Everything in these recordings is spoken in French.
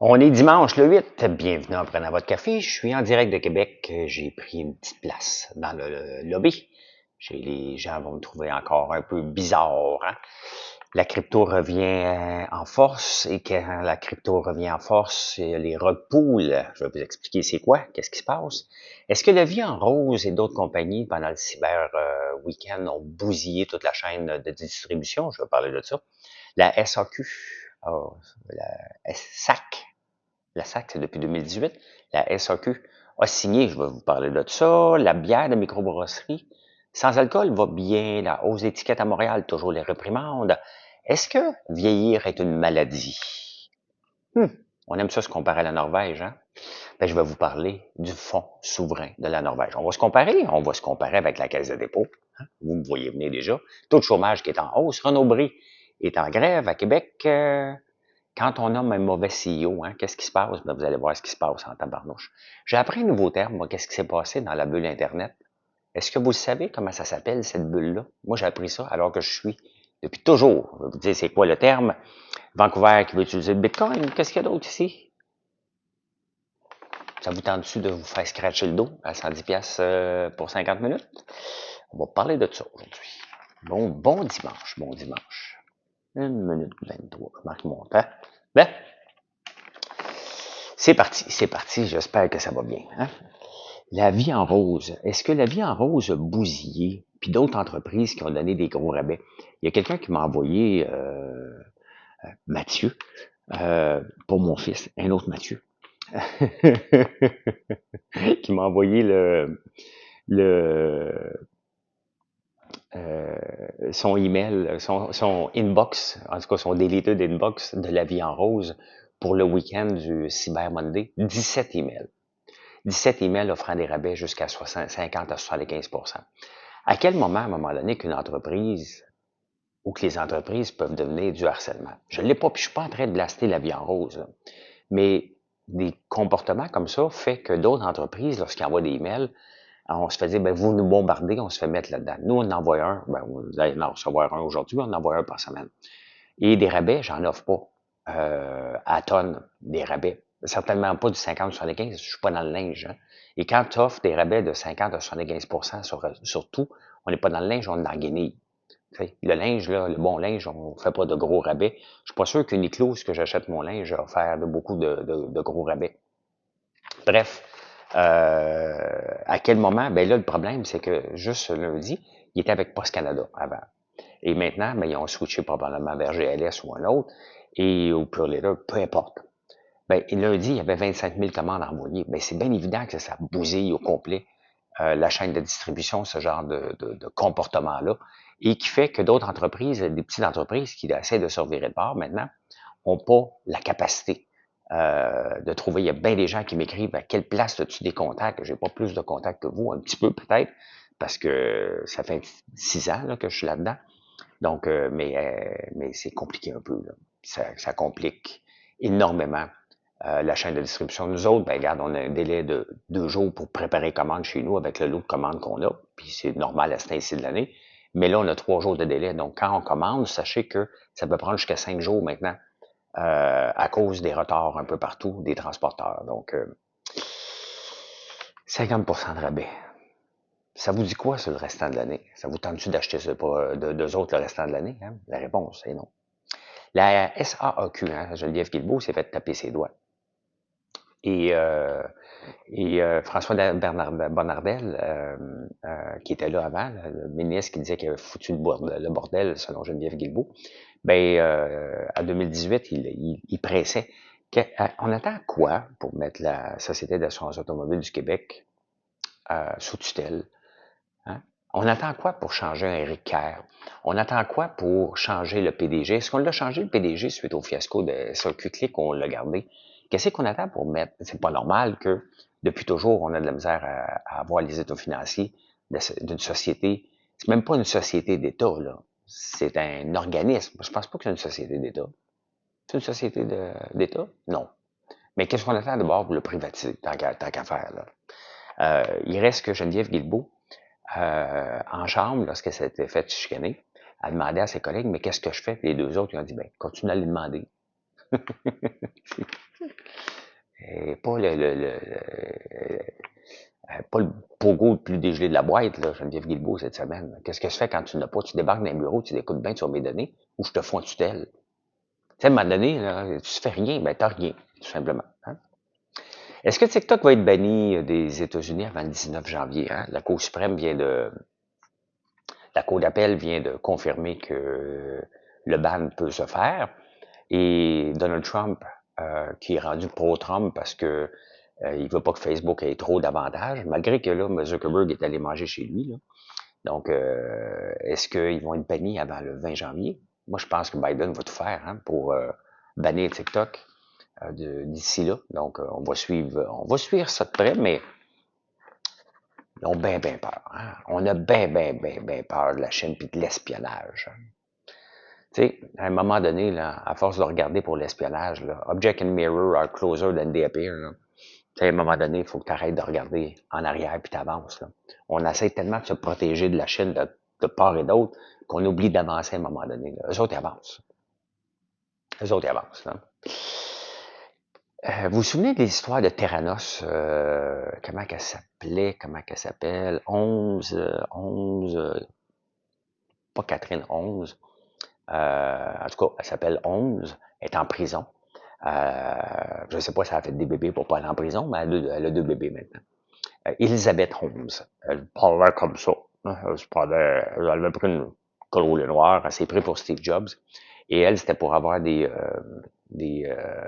On est dimanche le 8. Bienvenue en prenant votre café. Je suis en direct de Québec. J'ai pris une petite place dans le lobby. Les gens vont me trouver encore un peu bizarre. Hein? La crypto revient en force et quand la crypto revient en force, il y a les rug pools. Je vais vous expliquer c'est quoi, qu'est-ce qui se passe. Est-ce que la vie en rose et d'autres compagnies pendant le cyber week-end ont bousillé toute la chaîne de distribution? Je vais parler de ça. La SAQ, la SAC, la SAC, c'est depuis 2018. La SAQ a signé, je vais vous parler de ça, la bière de microbrasserie sans alcool va bien, la hausse d'étiquette à Montréal, toujours les réprimandes. Est-ce que vieillir est une maladie? On aime ça se comparer à la Norvège, hein? Ben, je vais vous parler du fonds souverain de la Norvège. On va se comparer avec la Caisse de dépôt. Hein? Vous me voyez venir déjà. Taux de chômage qui est en hausse. Renaud Bré est en grève à Québec. Quand on nomme un mauvais CEO, hein, qu'est-ce qui se passe? Ben, vous allez voir ce qui se passe en tabarnouche. J'ai appris un nouveau terme, moi, qu'est-ce qui s'est passé dans la bulle Internet. Est-ce que vous savez comment ça s'appelle, cette bulle-là? Moi, j'ai appris ça alors que je suis depuis toujours. Je vais vous dire, c'est quoi le terme? Vancouver qui veut utiliser le Bitcoin. Qu'est-ce qu'il y a d'autre ici? Ça vous tente dessus de vous faire scratcher le dos à 110$ pour 50 minutes? On va parler de ça aujourd'hui. Bon dimanche, bon dimanche. 1 minute 23, je marque mon temps. Ben, c'est parti, j'espère que ça va bien. Hein? La vie en rose. Est-ce que la vie en rose a bousillé? Puis d'autres entreprises qui ont donné des gros rabais. Il y a quelqu'un qui m'a envoyé, Mathieu, pour mon fils, un autre Mathieu, qui m'a envoyé le son email, son inbox, en tout cas son deleted inbox de la vie en rose pour le week-end du Cyber Monday. 17 emails. 17 emails offrant des rabais jusqu'à 50 à 75%. À quel moment, à un moment donné, qu'une entreprise ou que les entreprises peuvent devenir du harcèlement? Je ne l'ai pas, puis je suis pas en train de blaster la vie en rose, là. Mais des comportements comme ça fait que d'autres entreprises, lorsqu'ils envoient des emails, on se fait dire, ben, vous nous bombardez, on se fait mettre là-dedans. Nous, on en envoie un, ben, vous allez en recevoir un aujourd'hui, on en envoie un par semaine. Et des rabais, j'en offre pas à tonnes, des rabais. Certainement pas du 50-75, je suis pas dans le linge. Hein. Et quand tu offres des rabais de 50 à 75% sur tout, on n'est pas dans le linge, on est dans la guenille. Le linge, là, le bon linge, on fait pas de gros rabais. Je suis pas sûr qu'Uniqlo, ce que j'achète mon linge, a offert de beaucoup de gros rabais. Bref, à quel moment? Ben là, le problème, c'est que juste lundi, il était avec Post Canada avant. Et maintenant, ben, ils ont switché probablement vers GLS ou un autre, et au Purelator, peu importe. Ben, lundi, il y avait 25 000 commandes envoyées. Ben, c'est bien évident que ça bousille au complet la chaîne de distribution, ce genre de comportement-là, et qui fait que d'autres entreprises, des petites entreprises qui essaient de se revirer de bord maintenant, n'ont pas la capacité de trouver. Il y a bien des gens qui m'écrivent à quelle place as-tu des contacts? J'ai pas plus de contacts que vous, un petit peu peut-être, parce que ça fait 6 ans là, que je suis là-dedans. Donc, mais c'est compliqué un peu. Là. Ça complique énormément la chaîne de distribution. Nous autres, ben regarde, on a un délai de 2 jours pour préparer commande chez nous avec le lot de commandes qu'on a, puis c'est normal à ce temps-ci de l'année. Mais là, on a 3 jours de délai. Donc, quand on commande, sachez que ça peut prendre jusqu'à 5 jours maintenant à cause des retards un peu partout des transporteurs. Donc, 50% de rabais. Ça vous dit quoi sur le restant de l'année? Ça vous tente-tu d'acheter ça pour deux autres le restant de l'année? Hein? La réponse est non. La SAAQ, hein, Geneviève Guilbeault, s'est fait taper ses doigts. Et, François Bonnardel, qui était là avant, le ministre qui disait qu'il avait foutu le bordel, selon Geneviève Guilbeault, ben, en 2018, il pressait. On attend quoi pour mettre la Société d'assurance automobile du Québec sous tutelle? Hein? On attend quoi pour changer un Éric Kerr? On attend quoi pour changer le PDG? Est-ce qu'on l'a changé le PDG suite au fiasco de SAQ Click ou on l'a gardé? Qu'est-ce qu'on attend pour mettre? C'est pas normal que depuis toujours, on a de la misère à avoir les états financiers d'une société. C'est même pas une société d'État, là. C'est un organisme. Je pense pas que c'est une société d'État. C'est une société d'État? Non. Mais qu'est-ce qu'on attend d'abord pour le privatiser, tant qu'à faire, là? Il reste que Geneviève Guilbeault, en chambre, lorsqu'elle s'était fait chicaner, elle demandait à ses collègues, mais qu'est-ce que je fais? Puis les deux autres, ils ont dit, ben, continue à lui demander. pas le pogo le plus dégelé de la boîte, là, Geneviève Guilbeault, cette semaine. Qu'est-ce que je fais quand tu n'as pas? Tu débarques dans un bureau, tu écoutes bien sur mes données, ou je te fous en tutelle. Tu sais, à un moment donné, là, tu fais rien, ben t'as rien, tout simplement. Hein? Est-ce que TikTok va être banni des États-Unis avant le 19 janvier? Hein? La Cour d'appel vient de confirmer que le ban peut se faire. Et Donald Trump, qui est rendu pro-Trump parce que il veut pas que Facebook ait trop d'avantages, malgré que là, Zuckerberg est allé manger chez lui. Là. Donc, est-ce qu'ils vont être bannis avant le 20 janvier? Moi, je pense que Biden va tout faire hein, pour bannir TikTok d'ici là. Donc, on va suivre ça de près, mais ils ont bien, bien peur. Hein? On a bien, bien, bien, bien peur de la Chine et de l'espionnage. Hein. Tu sais, à un moment donné, là, à force de regarder pour l'espionnage, là, object and mirror are closer than they appear. Là. Tu sais, à un moment donné, il faut que tu arrêtes de regarder en arrière puis tu avances. Là. On essaie tellement de se protéger de la Chine de part et d'autre qu'on oublie d'avancer à un moment donné. Là. Eux autres, ils avancent. Eux autres, ils avancent. Là. Vous vous souvenez de l'histoire de Terranos? Comment qu'elle s'appelait? Comment qu'elle s'appelle? 11, pas Catherine 11. En tout cas, elle s'appelle 11, elle est en prison. Je ne sais pas si elle a fait des bébés pour pas aller en prison, mais elle a deux bébés maintenant. Elizabeth Holmes, elle parlait comme ça. Elle avait pris une colroule noire, elle s'est pris pour Steve Jobs. Et elle, c'était pour avoir des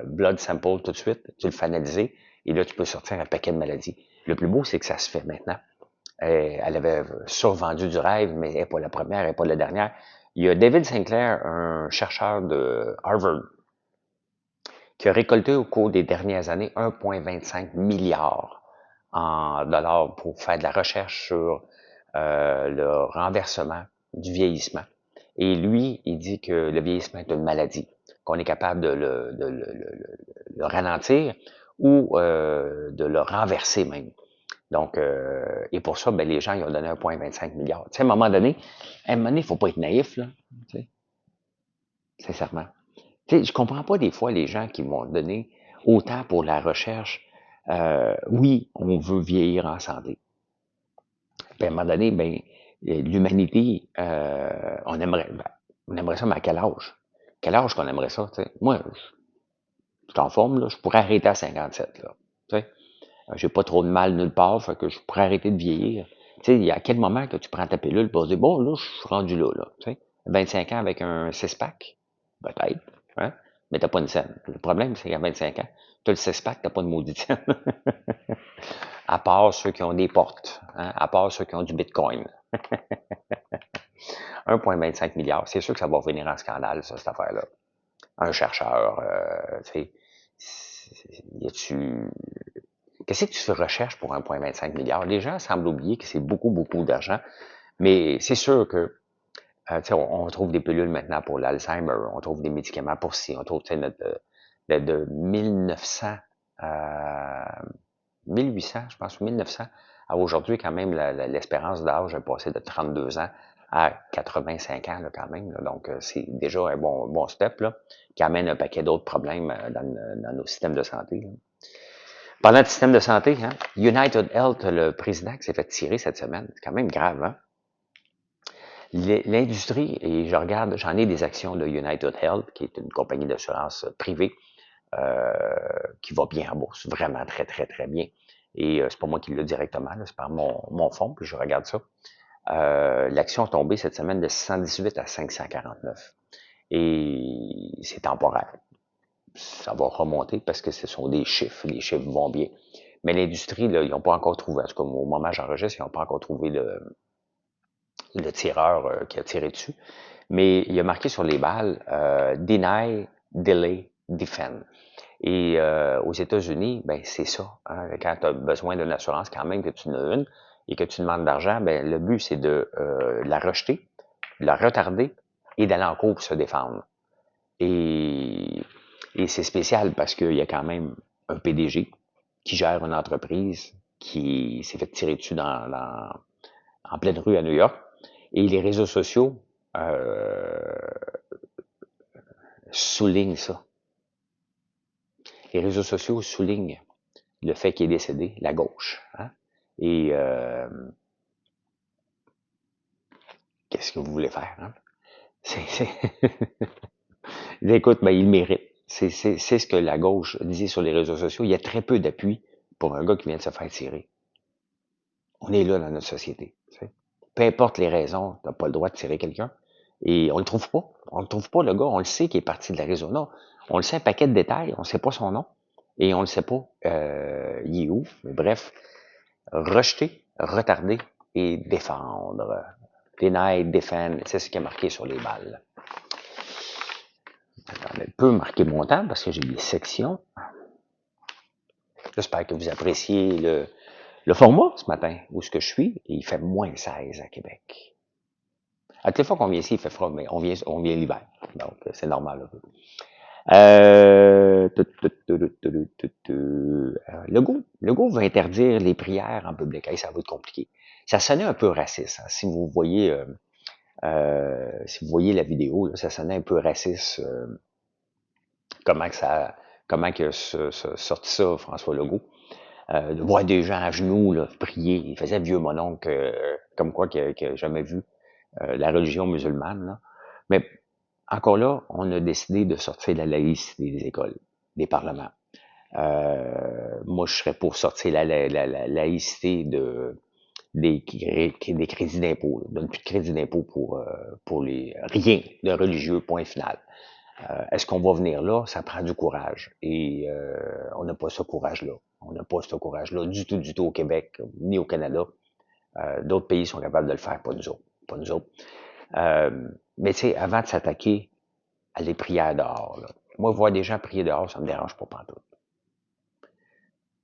blood samples tout de suite. Tu le fais analyser, et là, tu peux sortir un paquet de maladies. Le plus beau, c'est que ça se fait maintenant. Elle avait survendu du rêve, mais elle n'est pas la première, elle n'est pas la dernière. Il y a David Sinclair, un chercheur de Harvard, qui a récolté au cours des dernières années 1,25 milliard en dollars pour faire de la recherche sur le renversement du vieillissement. Et lui, il dit que le vieillissement est une maladie, qu'on est capable de le ralentir ou de le renverser même. Donc, et pour ça, ben, les gens, ils ont donné 1,25 milliard. Tu sais, à un moment donné, il faut pas être naïf, là. Tu sais, sincèrement. Tu sais, je comprends pas des fois les gens qui vont donner autant pour la recherche. Oui, on veut vieillir en santé. Puis à un moment donné, ben, l'humanité, on aimerait ça, mais à quel âge? Quel âge qu'on aimerait ça, tu sais? Moi, je suis en forme, là, je pourrais arrêter à 57, là. Tu sais? J'ai pas trop de mal nulle part, fait que je pourrais arrêter de vieillir. Tu sais, il y a quel moment que tu prends ta pilule pour dire, bon, là, je suis rendu là, tu sais. 25 ans avec un six-pack? Peut-être, hein? Mais t'as pas une scène. Le problème, c'est qu'à 25 ans, t'as le six-pack, t'as pas de maudite scène. À part ceux qui ont des portes, hein? À part ceux qui ont du bitcoin. 1,25 milliard. C'est sûr que ça va venir en scandale, ça, cette affaire-là. Un chercheur, tu sais, y a-tu... Qu'est-ce que tu fais recherche pour 1,25 milliard? Les gens semblent oublier que c'est beaucoup, beaucoup d'argent, mais c'est sûr que, on trouve des pilules maintenant pour l'Alzheimer, on trouve des médicaments pour ci, on trouve, de 1900 à 1800, je pense, ou 1900 à aujourd'hui, quand même, l'espérance d'âge est passée de 32 ans à 85 ans, là, quand même. Là. Donc, c'est déjà un bon step, là, qui amène un paquet d'autres problèmes dans nos systèmes de santé. Là. Parlant de système de santé, hein, United Health, le président qui s'est fait tirer cette semaine, c'est quand même grave, hein? L'industrie, et je regarde, j'en ai des actions de United Health, qui est une compagnie d'assurance privée, qui va bien en bourse, vraiment très, très, très bien. Et c'est pas moi qui l'ai directement, c'est par mon fonds, puis je regarde ça. L'action est tombée cette semaine de 618 à 549. Et c'est temporaire. Ça va remonter parce que ce sont des chiffres. Les chiffres vont bien. Mais l'industrie, là, ils n'ont pas encore trouvé, en tout cas, au moment où j'enregistre, ils n'ont pas encore trouvé le tireur qui a tiré dessus. Mais il y a marqué sur les balles Deny, Delay, Defend. Et aux États-Unis, ben c'est ça. Hein, quand tu as besoin d'une assurance, quand même que tu en as une et que tu demandes d'argent, ben le but c'est de la rejeter, la retarder et d'aller en cours pour se défendre. Et, et c'est spécial parce qu'il y a quand même un PDG qui gère une entreprise qui s'est fait tirer dessus en pleine rue à New York. Et les réseaux sociaux soulignent ça. Les réseaux sociaux soulignent le fait qu'il est décédé, la gauche. Hein? Et qu'est-ce que vous voulez faire? Hein? C'est... Écoute, ben, il mérite. C'est ce que la gauche disait sur les réseaux sociaux. Il y a très peu d'appui pour un gars qui vient de se faire tirer. On est là dans notre société. Tu sais. Peu importe les raisons, tu n'as pas le droit de tirer quelqu'un. Et on le trouve pas. On le trouve pas, le gars. On le sait qu'il est parti de l'Arizona. On le sait un paquet de détails. On ne sait pas son nom. Et on ne le sait pas. Il est où. Mais bref, rejeter, retarder et défendre. Deny, defend, c'est ce qui est marqué sur les balles. Attendez, peut marquer mon temps parce que j'ai des sections. J'espère que vous appréciez le format ce matin, où ce que je suis, et il fait moins 16 à Québec. À toutes les fois qu'on vient ici, il fait froid, mais on vient l'hiver. Donc, c'est normal. Legault veut interdire les prières en public. Hey, ça va être compliqué. Ça sonnait un peu raciste. Hein. Si vous voyez la vidéo, là, ça sonnait un peu raciste. Comment que sorti ça, François Legault. De voir des gens à genoux là, prier. Il faisait vieux mononcle, comme quoi qu'il n'a jamais vu la religion musulmane. Là. Mais encore là, on a décidé de sortir la laïcité des écoles, des parlements. Moi, je serais pour sortir la laïcité des crédits d'impôt. Donne plus de crédit d'impôt pour les rien de religieux, point final. Est-ce qu'on va venir là? Ça prend du courage. Et on n'a pas ce courage-là. On n'a pas ce courage-là du tout au Québec, ni au Canada. D'autres pays sont capables de le faire, pas nous autres. Pas nous autres. Mais tu sais, avant de s'attaquer à les prières dehors, là, moi, voir des gens prier dehors, ça me dérange pas pantoute.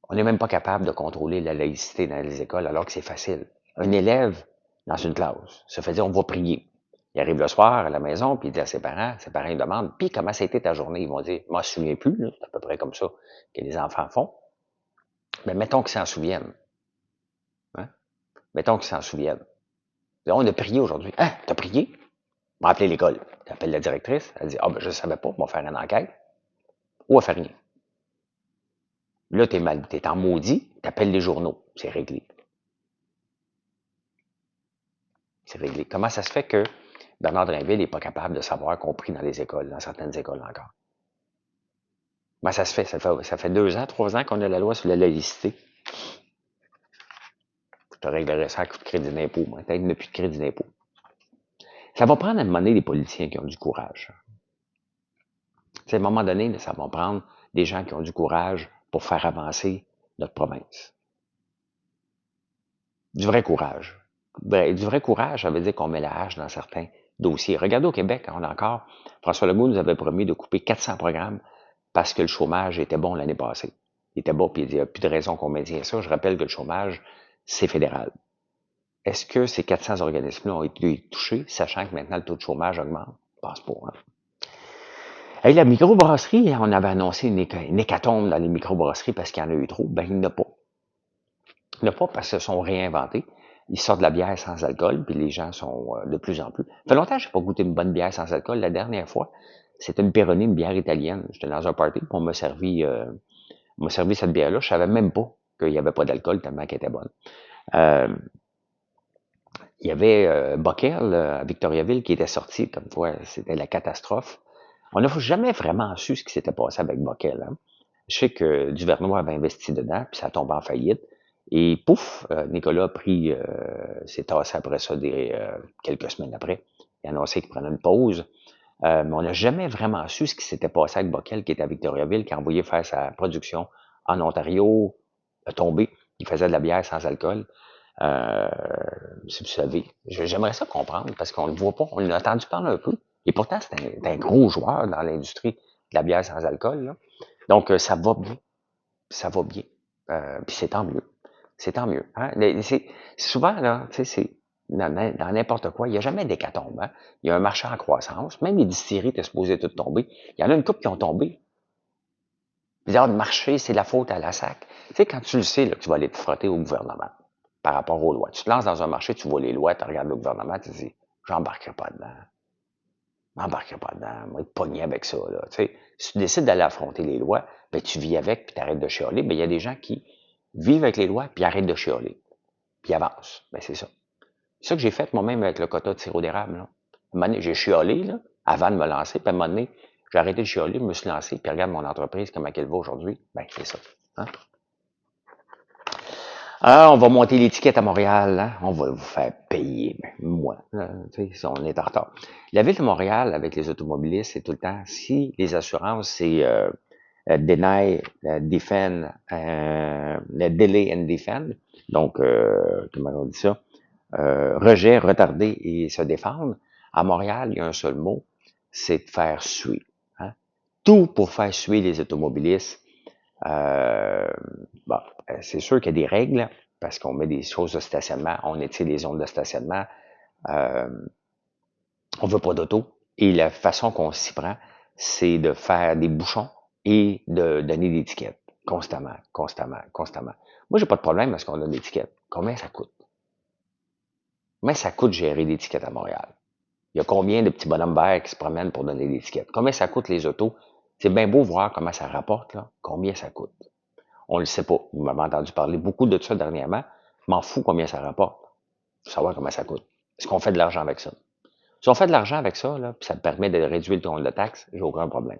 On n'est même pas capable de contrôler la laïcité dans les écoles alors que c'est facile. Un élève dans une classe se fait dire on va prier. Il arrive le soir à la maison, puis il dit à ses parents ils demandent puis comment ça a été ta journée? Ils vont dire moi je me souviens plus, c'est à peu près comme ça que les enfants font. Mais mettons qu'ils s'en souviennent. Hein? Mettons qu'ils s'en souviennent. On a prié aujourd'hui. Hein? T'as prié? On va appeler l'école. Tu appelles la directrice, elle dit ah ben je savais pas, on va faire une enquête. Ou elle fait rien. Là, t'es en maudit, t'appelles les journaux, c'est réglé. C'est réglé. Comment ça se fait que Bernard Drinville n'est pas capable de savoir compris dans les écoles, dans certaines écoles encore? Comment ça se fait? Ça fait 2 ans, 3 ans qu'on a la loi sur la laïcité. Je te réglerais ça à coup de crédit d'impôt. Peut-être qu'il n'y a plus de crédit d'impôt. Ça va prendre à un moment donné des politiciens qui ont du courage. À un moment donné, ça va prendre des gens qui ont du courage pour faire avancer notre province. Du vrai courage. Du vrai courage, ça veut dire qu'on met la hache dans certains dossiers. Regardez au Québec, on a encore, François Legault nous avait promis de couper 400 programmes parce que le chômage était bon l'année passée. Il était bon, puis il n'y a plus de raison qu'on maintient ça. Je rappelle que le chômage, c'est fédéral. Est-ce que ces 400 organismes-là ont été touchés, sachant que maintenant le taux de chômage augmente? Je pense pas. Hein? Hey, la microbrasserie, on avait annoncé une hécatombe dans les microbrasseries parce qu'il y en a eu trop. Ben, il n'y en a pas. Il n'y en a pas parce qu'ils se sont réinventés. Ils sortent de la bière sans alcool, puis les gens sont de plus en plus. Ça fait longtemps que je n'ai pas goûté une bonne bière sans alcool. La dernière fois, c'était une Peroni, une bière italienne. J'étais dans un party, puis on m'a servi cette bière-là. Je savais même pas qu'il n'y avait pas d'alcool tellement qu'elle était bonne. Il y avait Bockel à Victoriaville qui était sorti, comme quoi c'était la catastrophe. On n'a jamais vraiment su ce qui s'était passé avec Bockel. Hein. Je sais que Duvernois avait investi dedans, puis ça tombe en faillite. Et pouf, Nicolas a pris, s'est tassé après ça quelques semaines après. Il a annoncé qu'il prenait une pause. Mais on n'a jamais vraiment su ce qui s'était passé avec Bockel, qui était à Victoriaville, qui a envoyé faire sa production en Ontario, a tombé. Il faisait de la bière sans alcool. Si vous savez, j'aimerais ça comprendre, parce qu'on ne le voit pas. On l'a entendu parler un peu. Et pourtant, c'est un gros joueur dans l'industrie de la bière sans alcool. Là. Donc, ça va bien. Ça va bien. Puis c'est tant mieux. C'est tant mieux. Hein? Souvent, là, tu sais, c'est dans n'importe quoi, il n'y a jamais d'hécatombe. Hein? Il y a un marché en croissance. Même les distilleries étaient supposées toutes tomber. Il y en a une couple qui ont tombé. Puis, le marché, c'est la faute à la SAC. Tu sais, quand tu le sais, là, que tu vas aller te frotter au gouvernement par rapport aux lois. Tu te lances dans un marché, tu vois les lois, tu regardes le gouvernement, tu te dis, j'embarquerai pas dedans. m'embarquerai pas dedans, moi, être pogné avec ça, là. Tu sais, si tu décides d'aller affronter les lois, ben, tu vis avec, puis t'arrêtes de chialer. Ben, il y a des gens qui vivent avec les lois, puis arrêtent de chialer, puis avancent. Ben, c'est ça. C'est ça que j'ai fait moi-même avec le quota de sirop d'érable, là. À un moment donné, j'ai chialé, là, avant de me lancer, puis à un moment donné, j'ai arrêté de chialer, je me suis lancé, puis regarde mon entreprise, comment elle va aujourd'hui. Ben, c'est ça. Hein? Ah, on va monter l'étiquette à Montréal, hein? On va vous faire payer. Ben, moi, tu sais, on est en retard. La ville de Montréal, avec les automobilistes, c'est tout le temps, si les assurances, c'est deny, defend, delay and defend, donc, comment on dit ça? Rejet, retarder et se défendre. À Montréal, il y a un seul mot, c'est de faire suer. Hein? Tout pour faire suer les automobilistes. Euh, bon, c'est sûr qu'il y a des règles parce qu'on met des choses de stationnement, on étire les zones de stationnement, euh, on veut pas d'auto. Et la façon qu'on s'y prend, c'est de faire des bouchons et de donner des étiquettes constamment, constamment, constamment. Moi, j'ai pas de problème parce qu'on donne des étiquettes. Combien ça coûte? Combien ça coûte gérer des étiquettes à Montréal? Il y a combien de petits bonhommes verts qui se promènent pour donner des étiquettes? Combien ça coûte les autos? C'est bien beau voir comment ça rapporte, là. Combien ça coûte? On le sait pas. Vous m'avez entendu parler beaucoup de ça dernièrement. Je m'en fous combien ça rapporte. Faut savoir comment ça coûte. Est-ce qu'on fait de l'argent avec ça? Si on fait de l'argent avec ça, là, puis ça te permet de réduire le taux de taxe, j'ai aucun problème.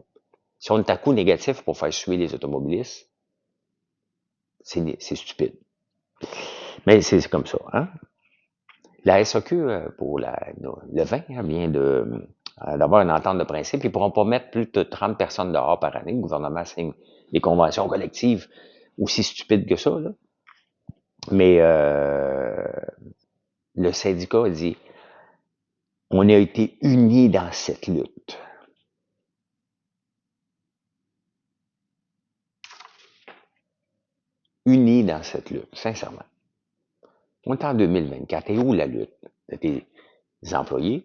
Si on est à coût négatif pour faire suer les automobilistes, c'est stupide. Mais c'est comme ça, hein? La SAQ, pour le vin, hein, vient d'avoir une entente de principe. Ils ne pourront pas mettre plus de 30 personnes dehors par année. Le gouvernement signe des conventions collectives aussi stupides que ça. Là. Mais le syndicat a dit, on a été unis dans cette lutte. Unis dans cette lutte, sincèrement. On est en 2024. Et où la lutte? Des employés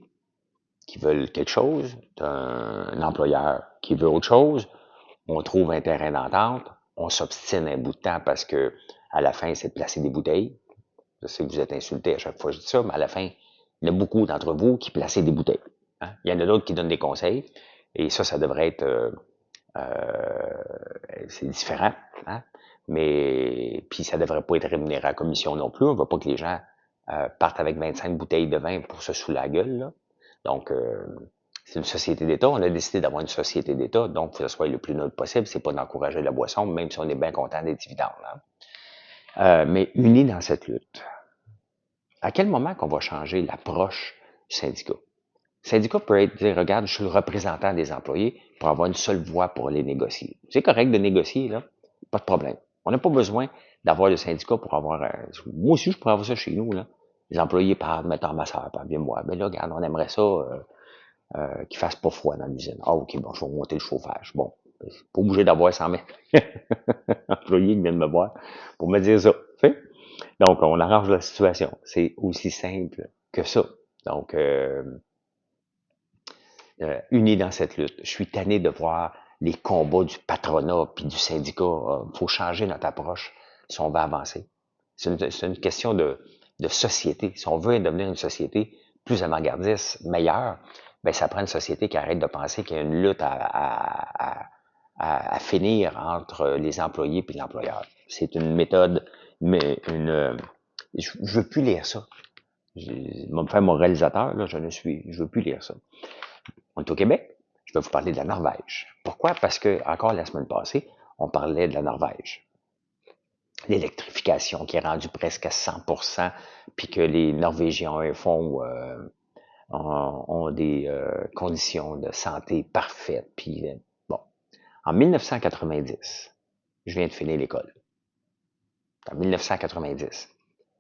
qui veulent quelque chose, d'un employeur qui veut autre chose, on trouve un terrain d'entente, on s'obstine un bout de temps parce que à la fin, c'est de placer des bouteilles. Je sais que vous êtes insultés à chaque fois que je dis ça, mais à la fin, il y en a beaucoup d'entre vous qui placent des bouteilles. Hein? Il y en a d'autres qui donnent des conseils. Et ça devrait être c'est différent. Hein? Mais puis ça devrait pas être rémunéré à commission non plus. On ne veut pas que les gens partent avec 25 bouteilles de vin pour se sous la gueule. Là. Donc, c'est une société d'État. On a décidé d'avoir une société d'État, donc que ce soit le plus neutre possible. C'est pas d'encourager la boisson, même si on est bien content des dividendes. Hein? Mais unis dans cette lutte. À quel moment qu'on va changer l'approche du syndicat? Le syndicat peut être dire, regarde, je suis le représentant des employés pour avoir une seule voix pour les négocier. C'est correct de négocier, là. Pas de problème. On n'a pas besoin d'avoir le syndicat pour avoir moi aussi, je pourrais avoir ça chez nous, là. Les employés parlent, mettons ma soeur, viens me voir. Ben là, regarde, on aimerait ça qu'il fasse pas froid dans l'usine. Ah, ok, bon, je vais monter le chauffage. Bon. C'est pas obligé d'avoir 100 000 employés qui viennent me voir pour me dire ça. Fait? Donc, on arrange la situation. C'est aussi simple que ça. Donc, unis dans cette lutte. Je suis tanné de voir les combats du patronat puis du syndicat. Il faut changer notre approche si on veut avancer. C'est une question de société. Si on veut devenir une société plus avant-gardiste, meilleure, ben ça prend une société qui arrête de penser qu'il y a une lutte à finir entre les employés et l'employeur. C'est une méthode, mais je veux plus lire ça. Je vais me faire mon réalisateur, là, je veux plus lire ça. On est au Québec, je vais vous parler de la Norvège. Pourquoi? Parce que, encore la semaine passée, on parlait de la Norvège. L'électrification qui est rendue presque à 100%, puis que les Norvégiens ont des conditions de santé parfaites. Puis, bon, en 1990, je viens de finir l'école. En 1990,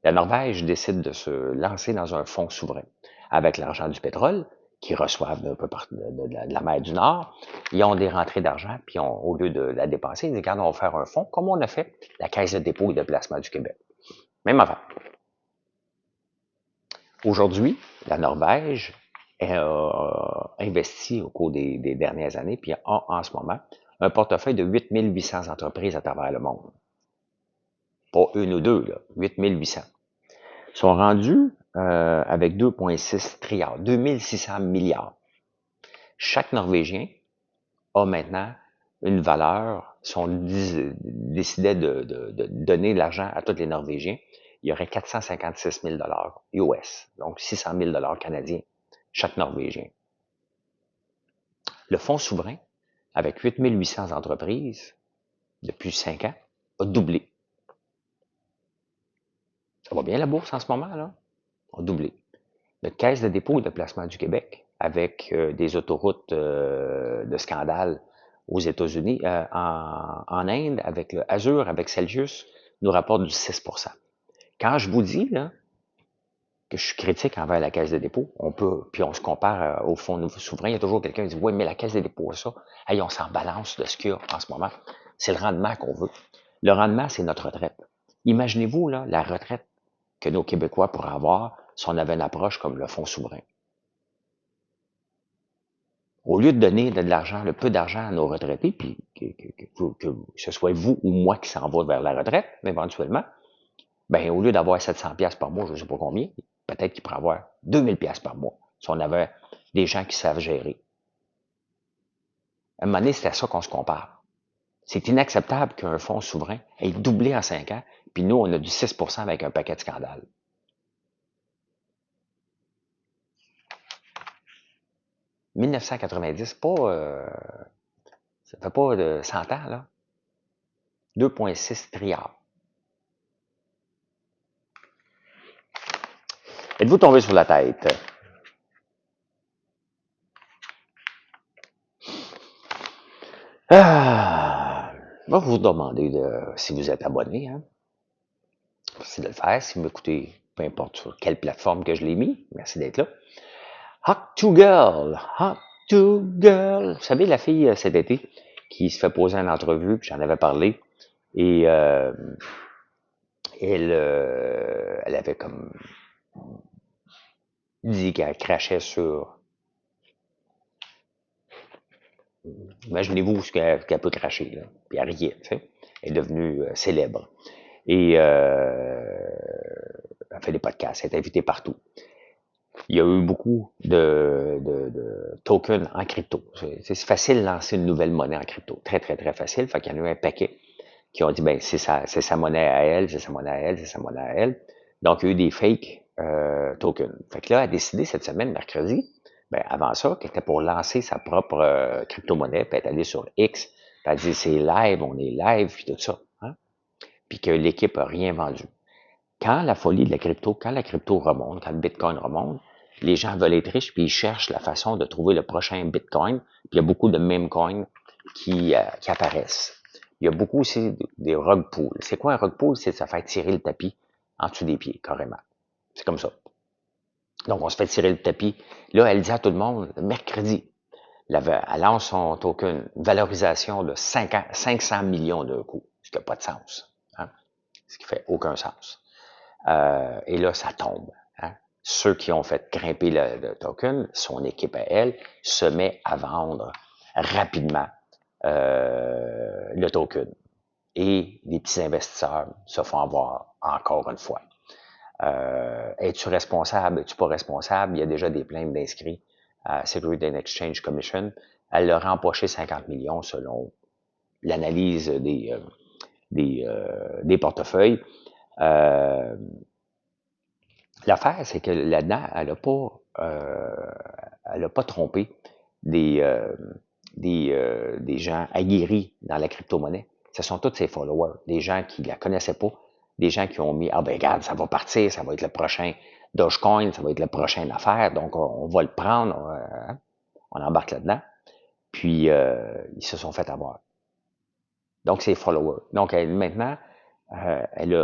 la Norvège décide de se lancer dans un fonds souverain avec l'argent du pétrole qu'ils reçoivent d'un peu partout de la mer du Nord. Ils ont des rentrées d'argent, puis au lieu de la dépenser, ils disent, regarde, on va faire un fonds, comme on a fait la Caisse de dépôt et de placement du Québec. Même avant. Aujourd'hui, la Norvège a investi au cours des dernières années, puis a en ce moment un portefeuille de 8800 entreprises à travers le monde. Pas une ou deux, là, 8800. Ils sont rendus avec 2,6 trilliards, 2600 milliards. Chaque Norvégien a maintenant une valeur. Si on décidait de donner de l'argent à tous les Norvégiens, il y aurait 456 000 US, donc 600 000 canadiens, chaque Norvégien. Le fonds souverain, avec 8 800 entreprises, depuis 5 ans, a doublé. Ça va bien la bourse en ce moment, là? A doublé. Notre Caisse de dépôt et de placement du Québec, avec des autoroutes de scandale aux États-Unis, en Inde, avec le Azure, avec Celsius, nous rapporte du 6 Quand je vous dis là, que je suis critique envers la Caisse de dépôt, on peut, puis on se compare au fonds souverain, il y a toujours quelqu'un qui dit « Oui, mais la Caisse de dépôt, ça, hey, on s'en balance de ce qu'il y a en ce moment. C'est le rendement qu'on veut. » Le rendement, c'est notre retraite. Imaginez-vous là, la retraite que nos Québécois pourraient avoir si on avait une approche comme le fonds souverain. Au lieu de donner de l'argent, le peu d'argent à nos retraités, puis que ce soit vous ou moi qui s'en va vers la retraite, éventuellement, ben au lieu d'avoir 700$ par mois, je ne sais pas combien, peut-être qu'il pourrait avoir 2000$ par mois, si on avait des gens qui savent gérer. À un moment donné, c'est à ça qu'on se compare. C'est inacceptable qu'un fonds souverain ait doublé en 5 ans, puis nous, on a du 6 avec un paquet de scandales. 1990, ça fait pas de 100 ans, là. 2,6 trilliards. Êtes-vous tombé sur la tête? Je vais vous demander si vous êtes abonné. Hein? Merci de le faire. Si vous m'écoutez, peu importe sur quelle plateforme que je l'ai mis, merci d'être là. Hot to Girl. Hot to Girl. Vous savez, la fille cet été qui se fait poser une entrevue, puis j'en avais parlé, et elle avait comme dit qu'elle crachait sur... Imaginez-vous ce qu'elle peut cracher, là. Puis elle riait, tu sais. Elle est devenue célèbre. Et elle fait des podcasts, elle est invitée partout. Il y a eu beaucoup de tokens en crypto. C'est facile de lancer une nouvelle monnaie en crypto. Très, très, très facile. Fait qu'il y en a eu un paquet qui ont dit, ben, c'est sa monnaie à elle, c'est sa monnaie à elle, c'est sa monnaie à elle. Donc, il y a eu des fake tokens. Fait que là, elle a décidé cette semaine, mercredi, ben, avant ça, qu'elle était pour lancer sa propre crypto-monnaie, puis elle est allée sur X, puis elle a dit, c'est live, on est live, puis tout ça. Hein? Puis que l'équipe a rien vendu. Quand la folie de la crypto, quand la crypto remonte, quand le Bitcoin remonte, les gens veulent être riches, puis ils cherchent la façon de trouver le prochain Bitcoin. Puis il y a beaucoup de meme coins qui apparaissent. Il y a beaucoup aussi des rug pulls. C'est quoi un rug pull? C'est de se faire tirer le tapis en dessous des pieds, carrément. C'est comme ça. Donc, on se fait tirer le tapis. Là, elle dit à tout le monde, mercredi, elle lance son token, valorisation de 500 millions d'un coup, ce qui n'a pas de sens. Hein? Ce qui fait aucun sens. Et là, ça tombe. Hein? Ceux qui ont fait grimper le token, son équipe à elle, se met à vendre rapidement le token. Et les petits investisseurs se font avoir encore une fois. Es-tu responsable? Es-tu pas responsable? Il y a déjà des plaintes d'inscrits à Securities and Exchange Commission. Elle leur a empoché 50 millions selon l'analyse des portefeuilles. L'affaire, c'est que là-dedans, elle n'a pas trompé des gens aguerris dans la crypto-monnaie. Ce sont tous ses followers, des gens qui la connaissaient pas, des gens qui ont mis, ah ben regarde, ça va partir, ça va être le prochain Dogecoin, ça va être la prochaine affaire, donc on va le prendre, on embarque là-dedans. Puis, ils se sont fait avoir. Donc, c'est followers. Donc, maintenant, elle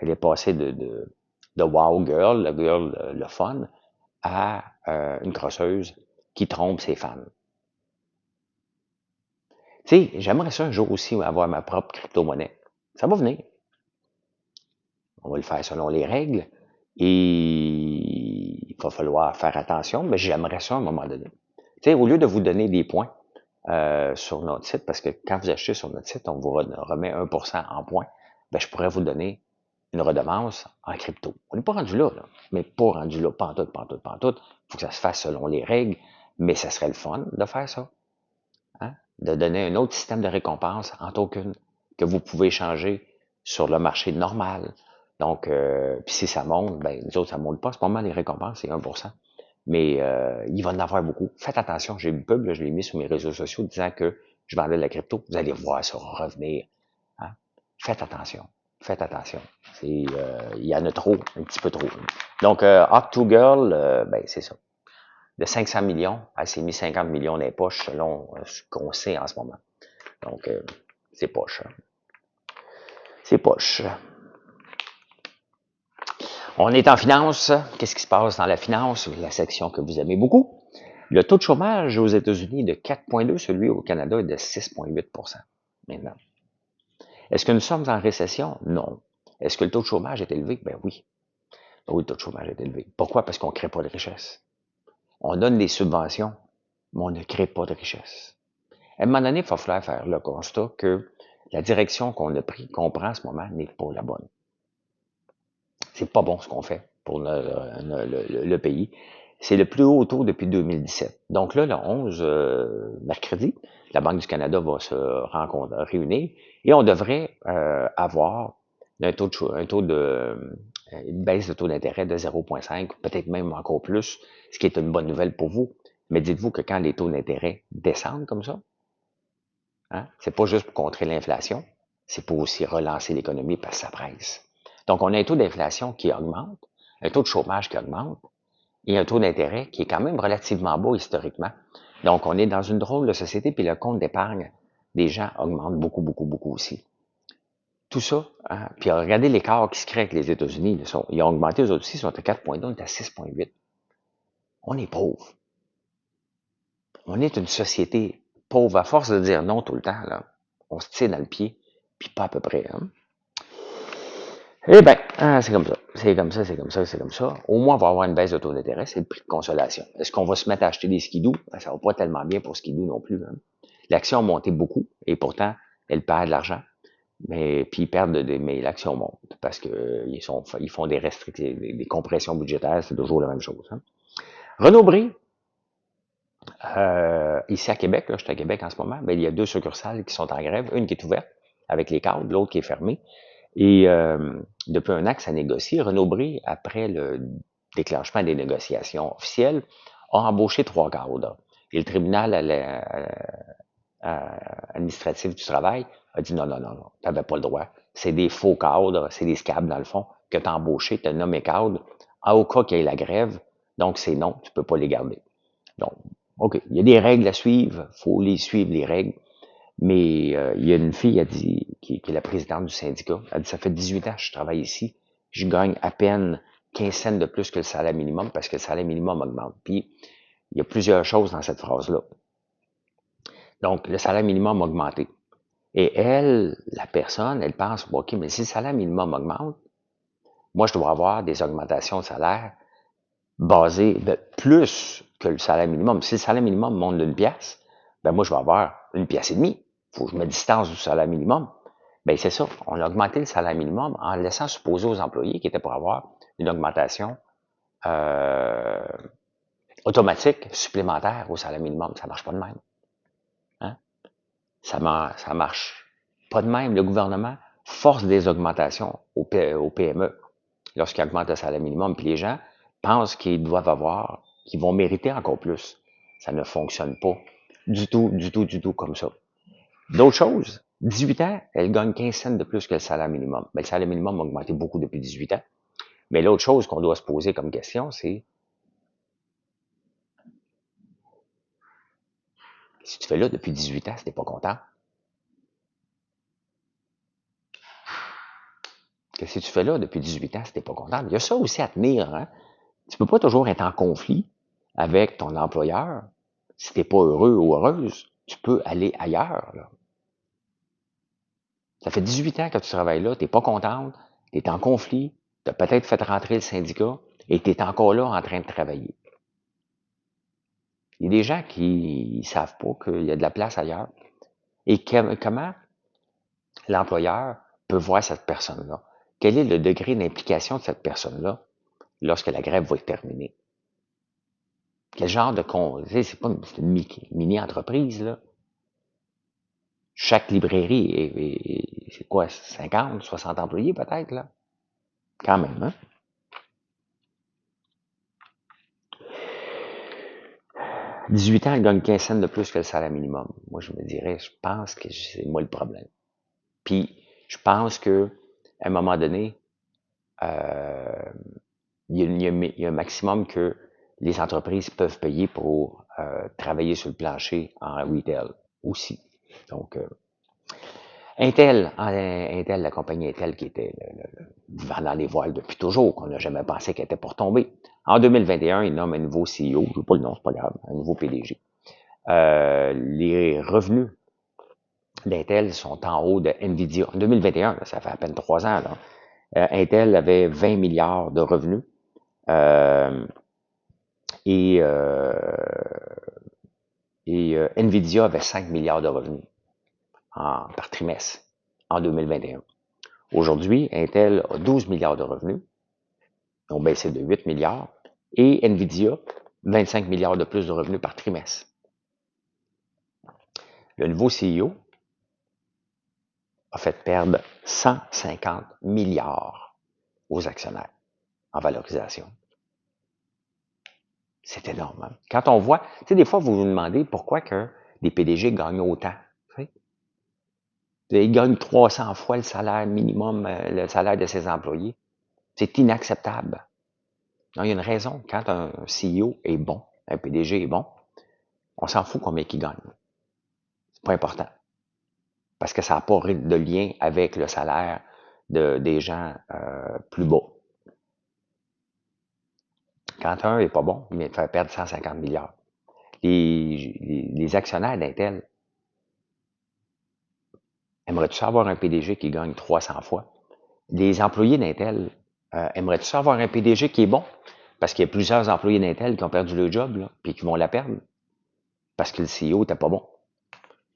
est passée de wow girl, le girl, le fun, à une crosseuse qui trompe ses fans. Tu sais, j'aimerais ça un jour aussi avoir ma propre crypto-monnaie. Ça va venir. On va le faire selon les règles et il va falloir faire attention, mais j'aimerais ça à un moment donné. Tu sais, au lieu de vous donner des points sur notre site, parce que quand vous achetez sur notre site, on vous remet 1% en points, ben, je pourrais vous donner une redevance en crypto. On n'est pas rendu là, mais pas rendu là, pantoute. Il faut que ça se fasse selon les règles mais ça serait le fun de faire ça. Hein? De donner un autre système de récompense en token que vous pouvez changer sur le marché normal. Donc, puis si ça monte, ben nous autres, ça monte pas. C'est pas mal les récompenses, c'est 1%. Mais il va en avoir beaucoup. Faites attention, j'ai une pub, là, je l'ai mis sur mes réseaux sociaux disant que je vendais de la crypto. Vous allez voir ça revenir. Hein? Faites attention. Faites attention. Il y en a trop, un petit peu trop. Donc, Hot to Girl, ben c'est ça. De 500 millions, elle s'est mis 50 millions dans les poches selon ce qu'on sait en ce moment. Donc, c'est poche. Hein? C'est poche. On est en finance. Qu'est-ce qui se passe dans la finance? La section que vous aimez beaucoup. Le taux de chômage aux États-Unis est de 4,2, celui au Canada est de 6,8% maintenant. Est-ce que nous sommes en récession? Non. Est-ce que le taux de chômage est élevé? Ben oui. Oui, le taux de chômage est élevé. Pourquoi? Parce qu'on ne crée pas de richesse. On donne des subventions, mais on ne crée pas de richesse. À un moment donné, il va falloir faire le constat que la direction qu'on a pris, qu'on prend en ce moment, n'est pas la bonne. C'est pas bon ce qu'on fait pour le pays. C'est le plus haut taux depuis 2017. Donc là, le 11 mercredi, la Banque du Canada va se réunir et on devrait avoir une baisse de taux d'intérêt de 0,5, peut-être même encore plus, ce qui est une bonne nouvelle pour vous. Mais dites-vous que quand les taux d'intérêt descendent comme ça, hein, c'est pas juste pour contrer l'inflation, c'est pour aussi relancer l'économie parce que ça presse. Donc, on a un taux d'inflation qui augmente, un taux de chômage qui augmente et un taux d'intérêt qui est quand même relativement bas historiquement. Donc, on est dans une drôle de société, puis le compte d'épargne des gens augmente beaucoup, beaucoup, beaucoup aussi. Tout ça, hein, puis regardez l'écart qui se crée avec les États-Unis. Ils ont augmenté, eux autres aussi, ils sont à 4,2, on est à 6,8. On est pauvre. On est une société pauvre. À force de dire non tout le temps, là, on se tire dans le pied, puis pas à peu près. Hein. Eh bien, c'est comme ça. C'est comme ça, c'est comme ça, c'est comme ça. Au moins, on va avoir une baisse de taux d'intérêt, c'est le prix de consolation. Est-ce qu'on va se mettre à acheter des skidoo? Ben, ça va pas tellement bien pour skidoo non plus. Hein. L'action a monté beaucoup, et pourtant, elle perd de l'argent. Mais puis ils perdent mais l'action monte parce que ils font des restrictions, des compressions budgétaires, c'est toujours la même chose. Hein. Renaud Bré, ici à Québec, là, je suis à Québec en ce moment, mais il y a 2 succursales qui sont en grève, une qui est ouverte avec les cadres, l'autre qui est fermée. Et depuis un an que ça négocie, Renaud Bré, après le déclenchement des négociations officielles, a embauché 3 cadres. Et le tribunal administratif du travail a dit non, non, non, non, tu n'avais pas le droit. C'est des faux cadres, c'est des scabs dans le fond, que tu as embauché, tu as nommé cadre, au cas qu'il y ait la grève, donc c'est non, tu peux pas les garder. Donc, OK, il y a des règles à suivre, il faut les suivre, les règles. Mais il y a une fille, elle dit, qui est la présidente du syndicat, elle dit, ça fait 18 ans que je travaille ici, je gagne à peine 15 cents de plus que le salaire minimum parce que le salaire minimum augmente. Puis, il y a plusieurs choses dans cette phrase-là. Donc, le salaire minimum a augmenté. Et elle, la personne, elle pense, bon, OK, mais si le salaire minimum augmente, moi, je dois avoir des augmentations de salaire basées plus que le salaire minimum. Si le salaire minimum monte d'une pièce, ben moi, je vais avoir une pièce et demie. Il faut que je me distance du salaire minimum. Ben c'est ça. On a augmenté le salaire minimum en laissant supposer aux employés qui étaient pour avoir une augmentation automatique supplémentaire au salaire minimum. Ça marche pas de même. Hein? Ça marche pas de même. Le gouvernement force des augmentations au PME lorsqu'il augmente le salaire minimum. Puis les gens pensent qu'ils doivent avoir, qu'ils vont mériter encore plus. Ça ne fonctionne pas du tout, du tout, du tout comme ça. D'autres choses, 18 ans, elle gagne 15 cents de plus que le salaire minimum. Mais le salaire minimum a augmenté beaucoup depuis 18 ans. Mais l'autre chose qu'on doit se poser comme question, c'est si tu fais là depuis 18 ans, si t'es pas content, qu'est-ce que tu fais là depuis 18 ans si t'es pas content? Il y a ça aussi à tenir. Hein? Tu peux pas toujours être en conflit avec ton employeur. Si t'es pas heureux ou heureuse, tu peux aller ailleurs. Là. Ça fait 18 ans que tu travailles là, t'es pas contente, t'es en conflit, t'as peut-être fait rentrer le syndicat et t'es encore là en train de travailler. Il y a des gens qui ne savent pas qu'il y a de la place ailleurs. Et comment l'employeur peut voir cette personne-là? Quel est le degré d'implication de cette personne-là lorsque la grève va être terminée? Quel genre de c'est pas c'est une mini-entreprise, là. Chaque librairie c'est quoi, 50, 60 employés peut-être, là? Quand même, hein? 18 ans, elle gagne 15 cents de plus que le salaire minimum. Moi, je me dirais, je pense que c'est moi le problème. Puis, je pense que à un moment donné, euh, il y a un maximum que les entreprises peuvent payer pour travailler sur le plancher en retail aussi. Donc, Intel, la compagnie Intel qui était vendant les voiles depuis toujours, qu'on n'a jamais pensé qu'elle était pour tomber. En 2021, il nomme un nouveau CEO, je ne veux pas le nom, c'est pas grave, un nouveau PDG. Les revenus d'Intel sont en haut de Nvidia. En 2021, là, ça fait à peine 3 ans, là, Intel avait 20 milliards de revenus euh, et, euh, Nvidia avait 5 milliards de revenus par trimestre en 2021. Aujourd'hui, Intel a 12 milliards de revenus, ils ont baissé de 8 milliards, et Nvidia, 25 milliards de plus de revenus par trimestre. Le nouveau CEO a fait perdre 150 milliards aux actionnaires en valorisation. C'est énorme. Hein? Quand on voit, tu sais, des fois, vous vous demandez pourquoi que les PDG gagnent autant. Tu sais? Ils gagnent 300 fois le salaire minimum, le salaire de ses employés. C'est inacceptable. Non, il y a une raison. Quand un CEO est bon, un PDG est bon, on s'en fout combien il gagne. C'est pas important. Parce que ça n'a pas de lien avec le salaire des gens plus bas. Quand un n'est pas bon, il vient de faire perdre 150 milliards. Les actionnaires d'Intel, aimerais-tu avoir un PDG qui gagne 300 fois? Les employés d'Intel, aimerais-tu avoir un PDG qui est bon? Parce qu'il y a plusieurs employés d'Intel qui ont perdu le job, là, puis qui vont la perdre. Parce que le CEO n'était pas bon.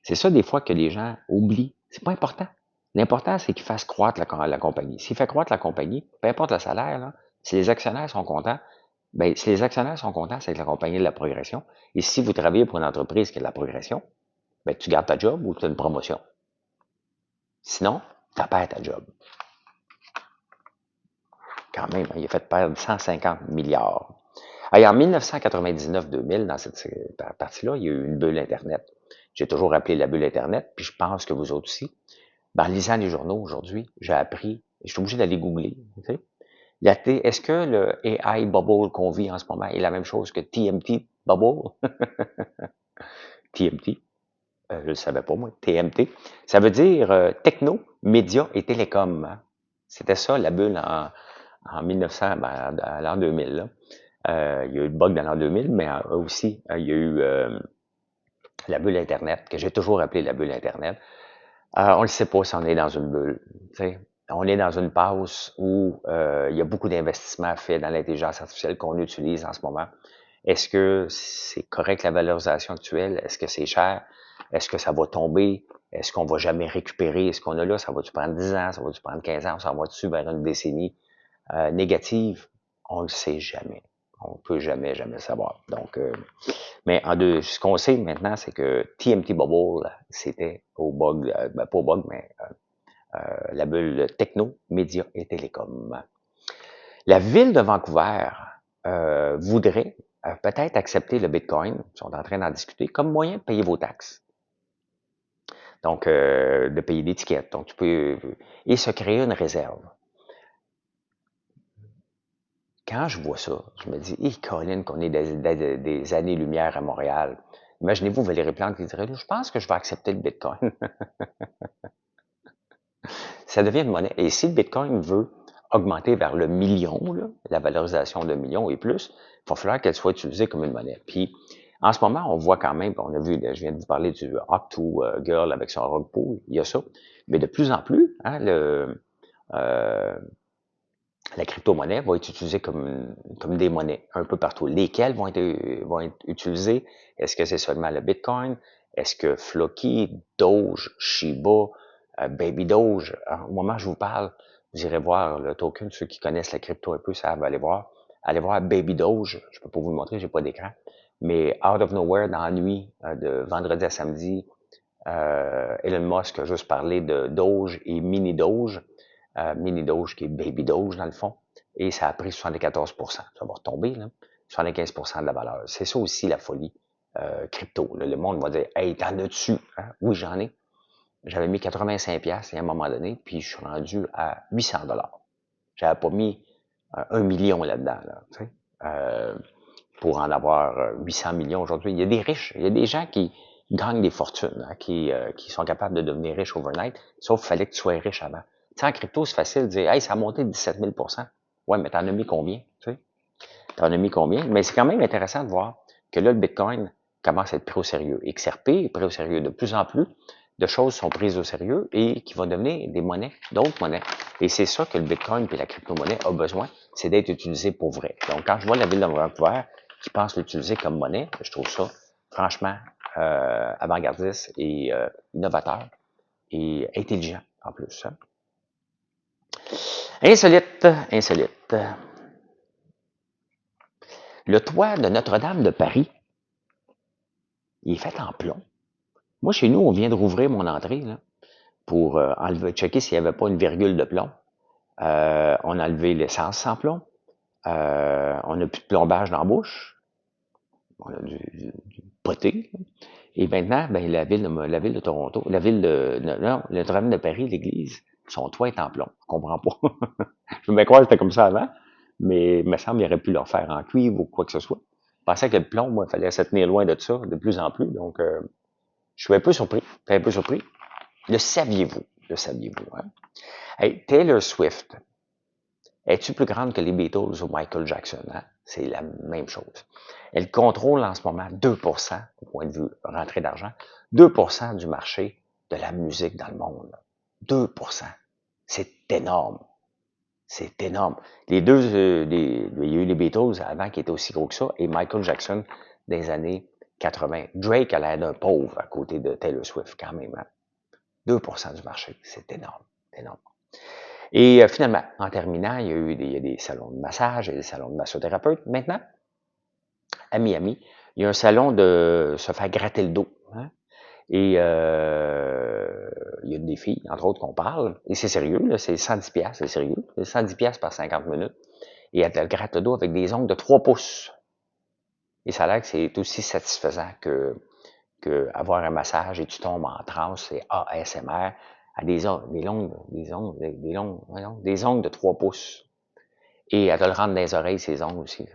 C'est ça, des fois, que les gens oublient. C'est pas important. L'important, c'est qu'il fasse croître la compagnie. S'il fait croître la compagnie, peu importe le salaire, là, si les actionnaires sont contents, ben, si les actionnaires sont contents, c'est que la compagnie a de la progression. Et si vous travaillez pour une entreprise qui a de la progression, ben, tu gardes ta job ou tu as une promotion. Sinon, tu perds ta job. Quand même, hein, il a fait perdre 150 milliards. Et en 1999-2000, dans cette partie-là, il y a eu une bulle Internet. J'ai toujours appelé la bulle Internet, puis je pense que vous autres aussi. En lisant les journaux aujourd'hui, j'ai appris, je suis obligé d'aller googler. Tu sais, est-ce que le AI bubble qu'on vit en ce moment est la même chose que TMT bubble? TMT, je ne le savais pas moi, TMT. Ça veut dire techno, médias et télécom. Hein? C'était ça la bulle en 1900, à l'an 2000. Là. Il y a eu le bug dans l'an 2000, mais aussi, il y a eu la bulle Internet, que j'ai toujours appelée la bulle Internet. On ne le sait pas si on est dans une bulle. T'sais. On est dans une passe où il y a beaucoup d'investissements faits dans l'intelligence artificielle qu'on utilise en ce moment. Est-ce que c'est correct la valorisation actuelle? Est-ce que c'est cher? Est-ce que ça va tomber? Est-ce qu'on va jamais récupérer ce qu'on a là? Ça va-tu prendre 10 ans? Ça va-tu prendre 15 ans? Ça va-tu vers une décennie négative? On ne le sait jamais. On ne peut jamais le savoir. Donc, mais ce qu'on sait maintenant, c'est que TMT Bubble, c'était au bug, pas au bug, mais la bulle techno, médias et télécom. La ville de Vancouver voudrait peut-être accepter le Bitcoin, ils sont en train d'en discuter, comme moyen de payer vos taxes. Donc, de payer des tickets. Donc, tu peux. Et se créer une réserve. Quand je vois ça, je me dis, Colin, qu'on est des années-lumière à Montréal. Imaginez-vous Valérie Plante qui dirait, je pense que je vais accepter le Bitcoin. Ça devient une monnaie. Et si le Bitcoin veut augmenter vers le million, là, la valorisation de millions et plus, il va falloir qu'elle soit utilisée comme une monnaie. Puis, en ce moment, on voit quand même, on a vu, je viens de vous parler du Octo Girl avec son rug pool, il y a ça. Mais de plus en plus, hein, la crypto-monnaie va être utilisée comme des monnaies un peu partout. Lesquelles vont être utilisées? Est-ce que c'est seulement le Bitcoin? Est-ce que Floki, Doge, Shiba, Baby Doge, au moment où je vous parle, vous irez voir le token, ceux qui connaissent la crypto un peu savent aller voir. Allez voir Baby Doge, je peux pas vous le montrer, j'ai pas d'écran, Mais out of nowhere, dans la nuit de vendredi à samedi, Elon Musk a juste parlé de Doge et Mini Doge. Mini Doge qui est Baby Doge dans le fond. Et ça a pris 74 Ça va retomber, là. 75 de la valeur. C'est ça aussi la folie crypto. Là. Le monde va dire « Hey, t'en as-tu? Hein? » Oui, j'en ai. J'avais mis 85$ à un moment donné, puis je suis rendu à 800$. J'avais pas mis 1 million là-dedans, là, tu sais, pour en avoir 800 millions aujourd'hui. Il y a des riches, il y a des gens qui gagnent des fortunes, hein, qui sont capables de devenir riches overnight, sauf qu'il fallait que tu sois riche avant. Tu sais, en crypto, c'est facile de dire « Hey, ça a monté de 17 000 ». Ouais, mais t'en as mis combien, tu sais? T'en as mis combien? Mais c'est quand même intéressant de voir que là, le Bitcoin commence à être pris au sérieux. XRP est pris au sérieux de plus en plus. De choses sont prises au sérieux et qui vont devenir des monnaies, d'autres monnaies. Et c'est ça que le Bitcoin et la crypto-monnaie a besoin, c'est d'être utilisé pour vrai. Donc, quand je vois la ville de Vancouver qui pense l'utiliser comme monnaie, je trouve ça franchement avant-gardiste et innovateur et intelligent en plus. Hein. Insolite, insolite. Le toit de Notre-Dame de Paris, il est fait en plomb. Moi, chez nous, on vient de rouvrir mon entrée là, pour enlever, checker s'il n'y avait pas une virgule de plomb. On a enlevé l'essence sans plomb. On n'a plus de plombage dans la bouche. On a du poté. Et maintenant, ben, la ville de Toronto, la ville de, non, Notre-Dame de Paris, l'église, son toit est en plomb. Je comprends pas. Je me crois que c'était comme ça avant, mais il me semble qu'il aurait pu le faire en cuivre ou quoi que ce soit. Je pensais que le plomb, moi, il fallait se tenir loin de ça de plus en plus. Donc, je suis un peu surpris. T'es un peu surpris. Le saviez-vous? Le saviez-vous? Hein? Hey, Taylor Swift, es-tu plus grande que les Beatles ou Michael Jackson? Hein? C'est la même chose. Elle contrôle en ce moment 2%, au point de vue rentrée d'argent, 2% du marché de la musique dans le monde. 2%. C'est énorme. C'est énorme. Les deux, il y a eu les Beatles avant qui étaient aussi gros que ça, et Michael Jackson des années 80. Drake a l'air d'un pauvre à côté de Taylor Swift quand même. Hein? 2% du marché, c'est énorme. Énorme. Et finalement, en terminant, il y a des salons de massage, il y a des salons de massothérapeute. Maintenant, à Miami, il y a un salon de se faire gratter le dos. Hein? Et il y a des filles, entre autres, qu'on parle. Et c'est sérieux, là, c'est 110$, c'est sérieux. C'est 110$ par 50 minutes. Et elle te gratte le dos avec des ongles de 3 pouces. Et ça a l'air que c'est aussi satisfaisant que avoir un massage et tu tombes en transe, c'est ASMR, à des ongles de 3 pouces. Et elle te le rentre dans les oreilles, ces ongles aussi. Tu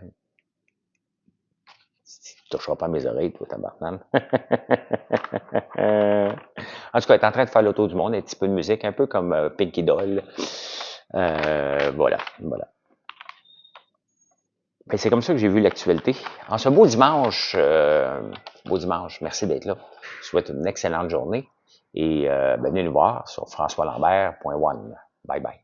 toucheras pas mes oreilles, toi, tabarnane. En tout cas, elle est en train de faire le tour du monde, un petit peu de musique, un peu comme Pinky Doll. Voilà. Ben, c'est comme ça que j'ai vu l'actualité. En ce beau dimanche, merci d'être là. Je vous souhaite une excellente journée et venez nous voir sur françoislambert.one. Bye bye.